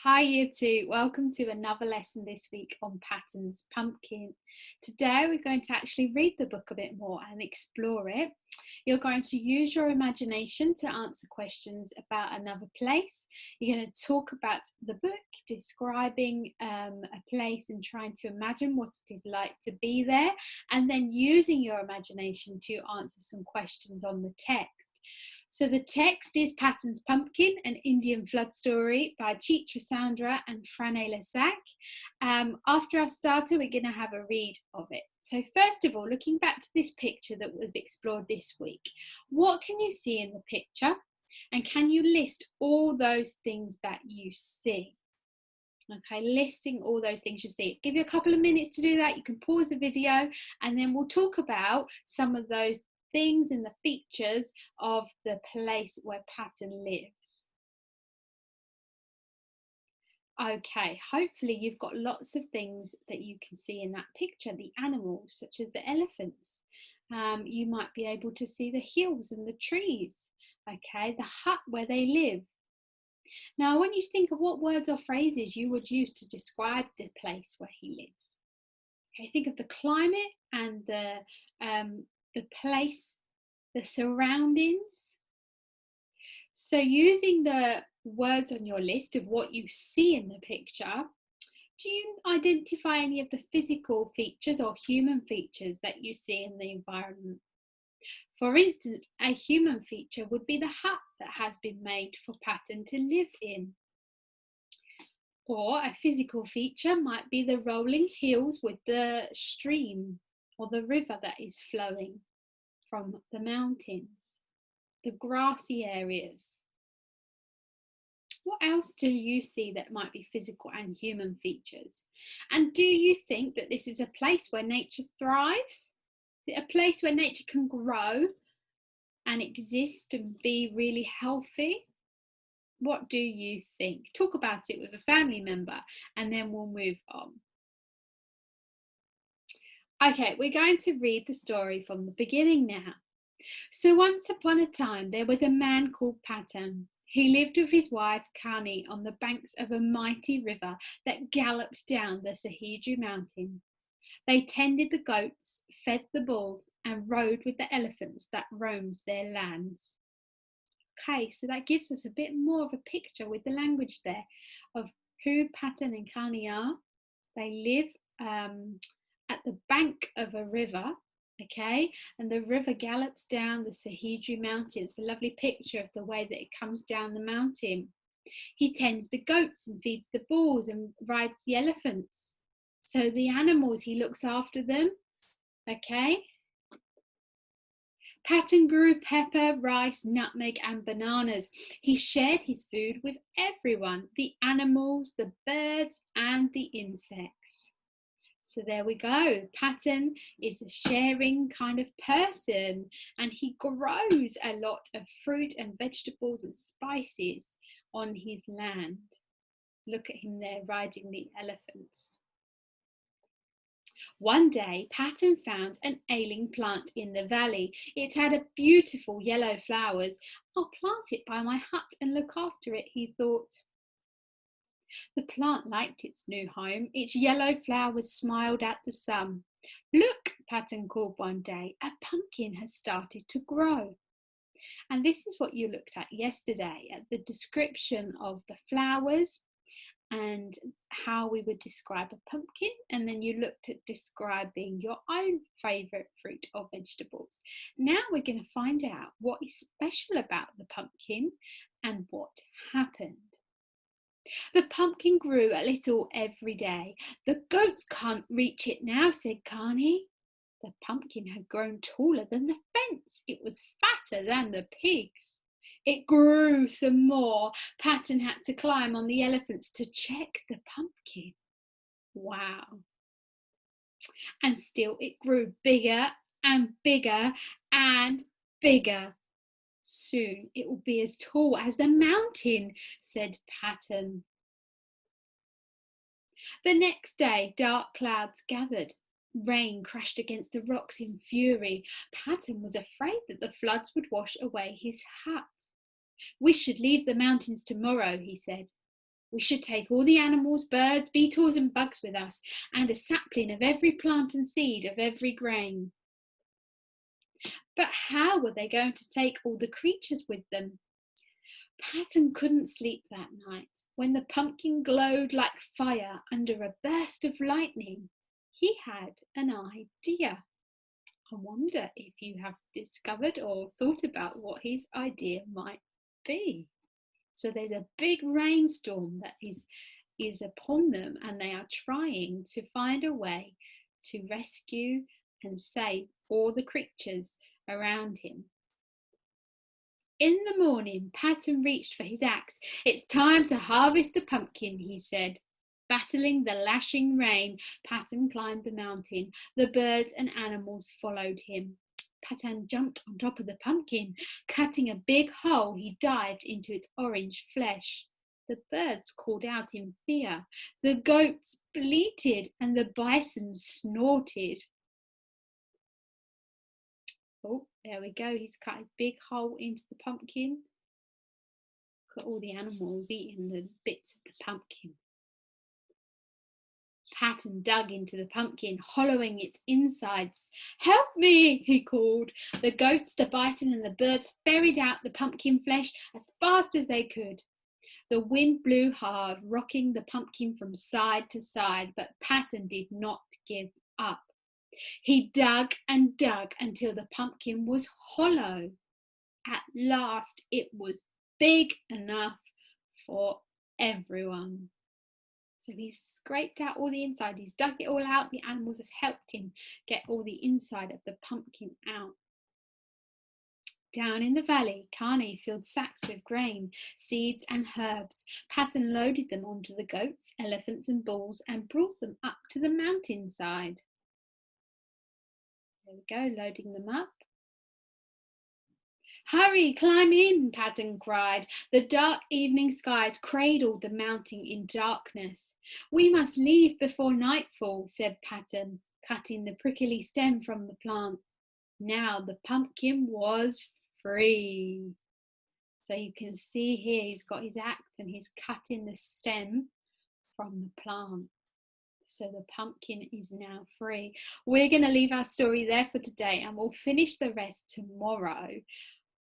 Hi Year 2, welcome to another lesson this week on Patton's Pumpkin. Today we're going to actually read the book a bit more and explore it. You're going to use your imagination to answer questions about another place. You're going to talk about the book, describing a place and trying to imagine what it is like to be there, and then using your imagination to answer some questions on the text. So the text is Patton's Pumpkin, an Indian flood story by Chitra Sandra and Franela Sack. After our starter, we're going to have a read of it. So first of all, looking back to this picture that we've explored this week, what can you see in the picture? And can you list all those things that you see? Okay, listing all those things you see. Give you a couple of minutes to do that. You can pause the video and then we'll talk about some of those things and the features of the place where Patton lives. Okay, hopefully you've got lots of things that you can see in that picture. The animals, such as the elephants. You might be able to see the hills and the trees. Okay, the hut where they live. Now, I want you to think of what words or phrases you would use to describe the place where he lives. Okay, think of the climate and the place, the surroundings. So using the words on your list of what you see in the picture, do you identify any of the physical features or human features that you see in the environment? For instance, a human feature would be the hut that has been made for Patton to live in. Or a physical feature might be the rolling hills with the stream or the river that is flowing from the mountains, the grassy areas. What else do you see that might be physical and human features? And do you think that this is a place where nature thrives? Is it a place where nature can grow and exist and be really healthy? What do you think? Talk about it with a family member and then we'll move on. Okay, we're going to read the story from the beginning now. So once upon a time, there was a man called Patton. He lived with his wife Kani on the banks of a mighty river that galloped down the Sahiju mountain. They tended the goats, fed the bulls, and rode with the elephants that roamed their lands. Okay, so that gives us a bit more of a picture with the language there of who Patton and Kani are. They live at the bank of a river, okay, and the river gallops down the Sahiju mountain. It's a lovely picture of the way that it comes down the mountain. He tends the goats and feeds the bulls and rides the elephants. So the animals, he looks after them, okay. Patton grew pepper, rice, nutmeg and bananas. He shared his food with everyone, the animals, the birds and the insects. So there we go. Patton is a sharing kind of person and he grows a lot of fruit and vegetables and spices on his land. Look at him there riding the elephants. One day, Patton found an ailing plant in the valley. It had a beautiful yellow flowers. I'll plant it by my hut and look after it, he thought. The plant liked its new home. Its yellow flowers smiled at the sun. Look, Patton called one day, a pumpkin has started to grow. And this is what you looked at yesterday, at the description of the flowers and how we would describe a pumpkin, and then you looked at describing your own favourite fruit or vegetables. Now we're going to find out what is special about the pumpkin and what happened. The pumpkin grew a little every day. The goats can't reach it now, said Kani. The pumpkin had grown taller than the fence. It was fatter than the pigs. It grew some more. Patton had to climb on the elephants to check the pumpkin. Wow. And still it grew bigger and bigger and bigger. Soon it will be as tall as the mountain, said Patton. The next day, dark clouds gathered. Rain crashed against the rocks in fury. Patton was afraid that the floods would wash away his hut. We should leave the mountains tomorrow, he said. We should take all the animals, birds, beetles and bugs with us, and a sapling of every plant and seed of every grain. But how were they going to take all the creatures with them? Patton couldn't sleep that night. When the pumpkin glowed like fire under a burst of lightning, he had an idea. I wonder if you have discovered or thought about what his idea might be. So there's a big rainstorm that is upon them, and they are trying to find a way to rescue and save all the creatures around him. In the morning, Patton reached for his axe. "It's time to harvest the pumpkin," he said. Battling the lashing rain, Patton climbed the mountain. The birds and animals followed him. Patton jumped on top of the pumpkin. Cutting a big hole, he dived into its orange flesh. The birds called out in fear. The goats bleated and the bison snorted. Oh, there we go. He's cut a big hole into the pumpkin. Look at all the animals eating the bits of the pumpkin. Patton dug into the pumpkin, hollowing its insides. "Help me," he called. The goats, the bison and the birds ferried out the pumpkin flesh as fast as they could. The wind blew hard, rocking the pumpkin from side to side, but Patton did not give up. He dug and dug until the pumpkin was hollow. At last, it was big enough for everyone. So he's scraped out all the inside, he's dug it all out. The animals have helped him get all the inside of the pumpkin out. Down in the valley, Carney filled sacks with grain, seeds and herbs. Patton loaded them onto the goats, elephants and bulls and brought them up to the mountainside. There we go, loading them up. "Hurry, climb in," Patton cried. The dark evening skies cradled the mountain in darkness. "We must leave before nightfall," said Patton, cutting the prickly stem from the plant. Now the pumpkin was free. So you can see here he's got his axe and he's cutting the stem from the plant. So the pumpkin is now free. We're going to leave our story there for today and we'll finish the rest tomorrow.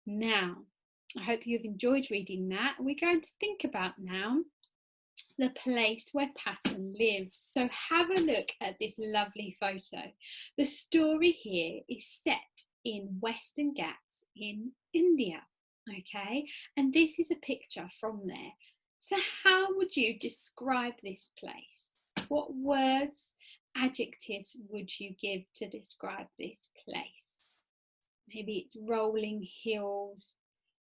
Now, I hope you've enjoyed reading that. We're going to think about now the place where Patton lives. So have a look at this lovely photo. The story here is set in Western Ghats in India, okay? And this is a picture from there. So how would you describe this place? What words, adjectives would you give to describe this place? Maybe it's rolling hills,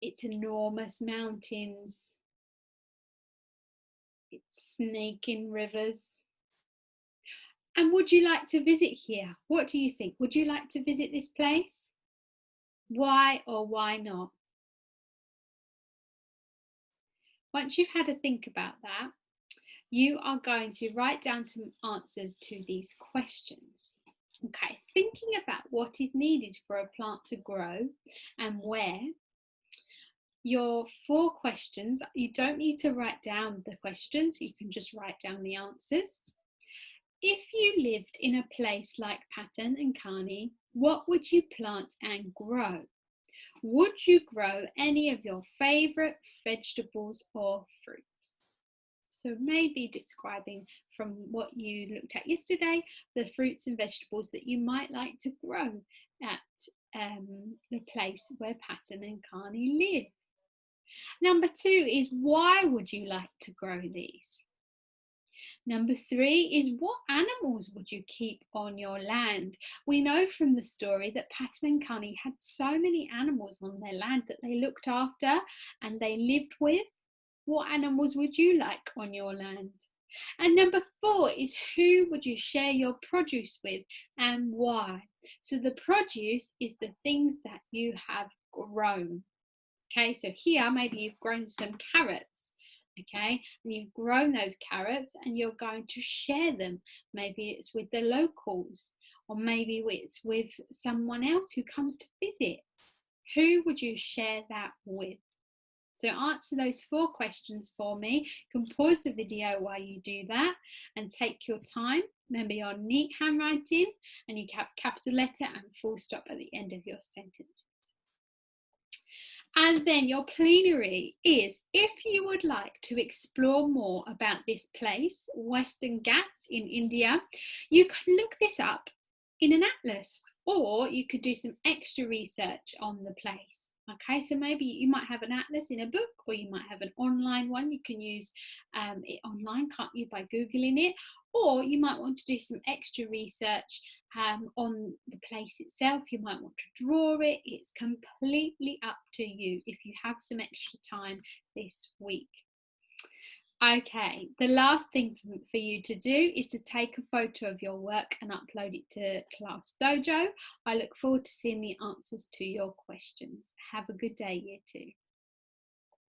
it's enormous mountains, it's snaking rivers. And would you like to visit here? What do you think? Would you like to visit this place? Why or why not? Once you've had a think about that, you are going to write down some answers to these questions. Okay, thinking about what is needed for a plant to grow and where. Your 4 questions, you don't need to write down the questions, you can just write down the answers. If you lived in a place like Patton and Carney, what would you plant and grow? Would you grow any of your favourite vegetables or fruits? So maybe describing from what you looked at yesterday, the fruits and vegetables that you might like to grow at the place where Patton and Carney live. Number 2 is why would you like to grow these? Number 3 is what animals would you keep on your land? We know from the story that Patton and Carney had so many animals on their land that they looked after and they lived with. What animals would you like on your land? And number 4 is who would you share your produce with and why? So the produce is the things that you have grown. Okay, so here maybe you've grown some carrots, okay, and you've grown those carrots and you're going to share them. Maybe it's with the locals or maybe it's with someone else who comes to visit. Who would you share that with? So answer those 4 questions for me. You can pause the video while you do that and take your time. Remember your neat handwriting, and you can have capital letter and full stop at the end of your sentences. And then your plenary is, if you would like to explore more about this place, Western Ghats in India, you can look this up in an atlas, or you could do some extra research on the place. Okay, so maybe you might have an atlas in a book, or you might have an online one. You can use it online, can't you, by Googling it? Or you might want to do some extra research on the place itself. You might want to draw it. It's completely up to you if you have some extra time this week. Okay, the last thing for you to do is to take a photo of your work and upload it to Class Dojo. I look forward to seeing the answers to your questions. Have a good day, Year 2.